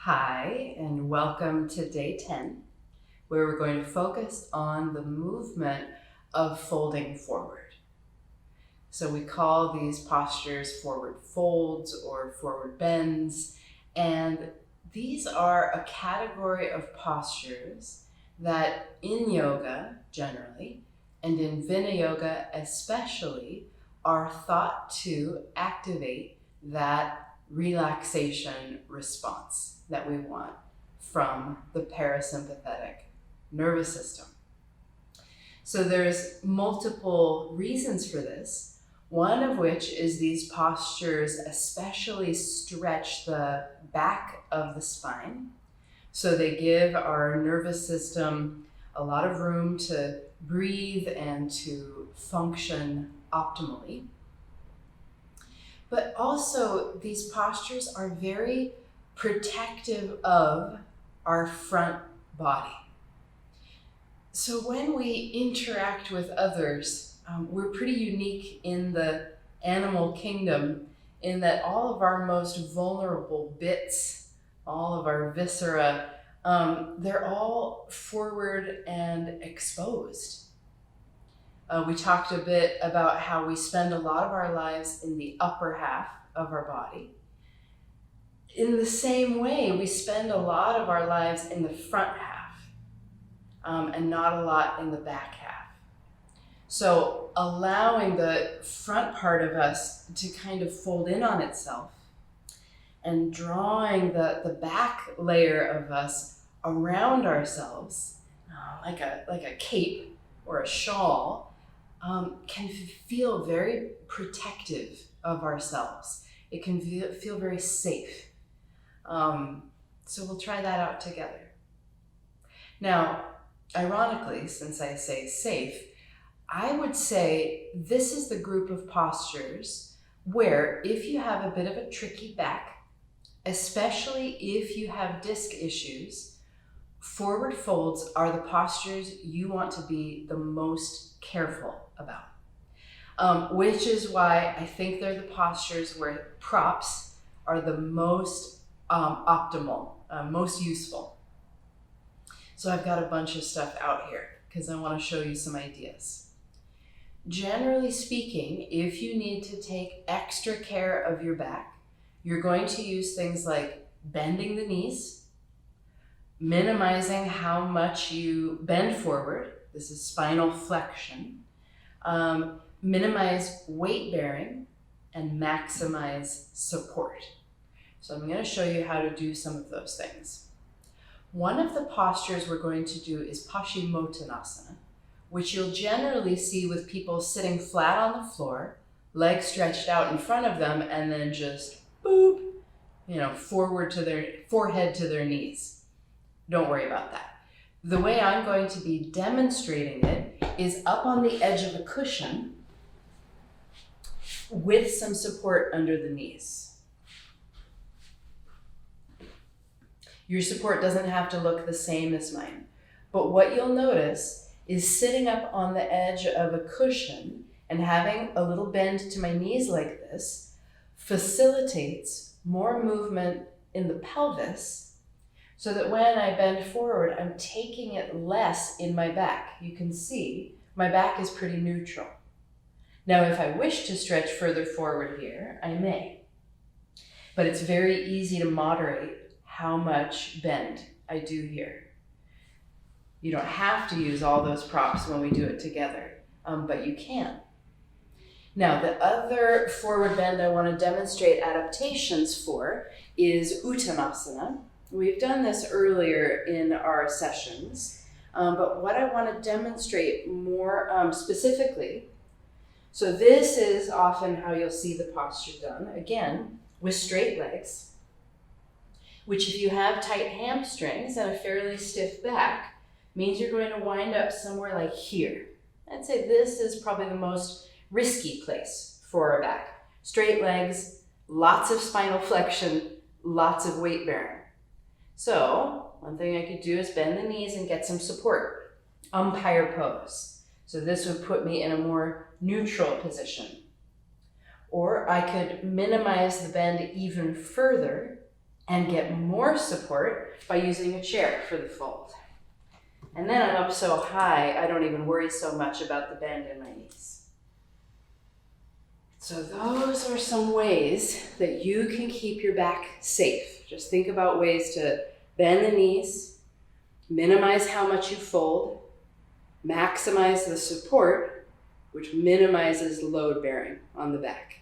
Hi, and welcome to day 10, where we're going to focus on the movement of folding forward. So we call these postures forward folds or forward bends, and these are a category of postures that in yoga generally, and in Vinaya Yoga especially, are thought to activate that relaxation response that we want from the parasympathetic nervous system. So there's multiple reasons for this, one of which is these postures especially stretch the back of the spine. So they give our nervous system a lot of room to breathe and to function optimally. But also, these postures are very protective of our front body. So when we interact with others, we're pretty unique in the animal kingdom in that all of our most vulnerable bits, all of our viscera, they're all forward and exposed. We talked a bit about how we spend a lot of our lives in the upper half of our body. In the same way, we spend a lot of our lives in the front half and not a lot in the back half. So allowing the front part of us to kind of fold in on itself and drawing the back layer of us around ourselves, like a cape or a shawl, can feel very protective of ourselves. It can feel very safe. So we'll try that out together. Now, ironically, since I say safe, I would say this is the group of postures where if you have a bit of a tricky back, especially if you have disc issues, forward folds are the postures you want to be the most careful about, which is why I think they're the postures where props are the most optimal, most useful. So I've got a bunch of stuff out here because I want to show you some ideas. Generally speaking, if you need to take extra care of your back, you're going to use things like bending the knees, minimizing how much you bend forward. This is spinal flexion. Minimize weight bearing and maximize support. So I'm going to show you how to do some of those things. One of the postures we're going to do is Paschimottanasana, which you'll generally see with people sitting flat on the floor, legs stretched out in front of them, and then just boop, forward to their forehead to their knees. Don't worry about that. The way I'm going to be demonstrating it is up on the edge of a cushion with some support under the knees. Your support doesn't have to look the same as mine, but what you'll notice is sitting up on the edge of a cushion and having a little bend to my knees like this facilitates more movement in the pelvis, so that when I bend forward, I'm taking it less in my back. You can see my back is pretty neutral. Now, if I wish to stretch further forward here, I may. But it's very easy to moderate how much bend I do here. You don't have to use all those props when we do it together, but you can. Now, the other forward bend I want to demonstrate adaptations for is Uttanasana. We've done this earlier in our sessions, but what I want to demonstrate more specifically, so this is often how you'll see the posture done, again, with straight legs, which if you have tight hamstrings and a fairly stiff back, means you're going to wind up somewhere like here. I'd say this is probably the most risky place for our back. Straight legs, lots of spinal flexion, lots of weight bearing. So one thing I could do is bend the knees and get some support. Umpire pose. So this would put me in a more neutral position. Or I could minimize the bend even further and get more support by using a chair for the fold. And then I'm up so high, I don't even worry so much about the bend in my knees. So those are some ways that you can keep your back safe. Just think about ways to bend the knees, minimize how much you fold, maximize the support, which minimizes load bearing on the back.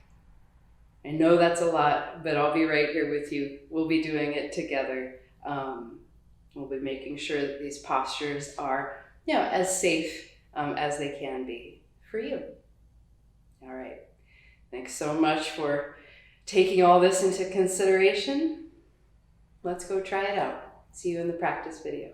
I know that's a lot, but I'll be right here with you. We'll be doing it together. We'll be making sure that these postures are, as safe as they can be for you. All right. Thanks so much for taking all this into consideration. Let's go try it out. See you in the practice video.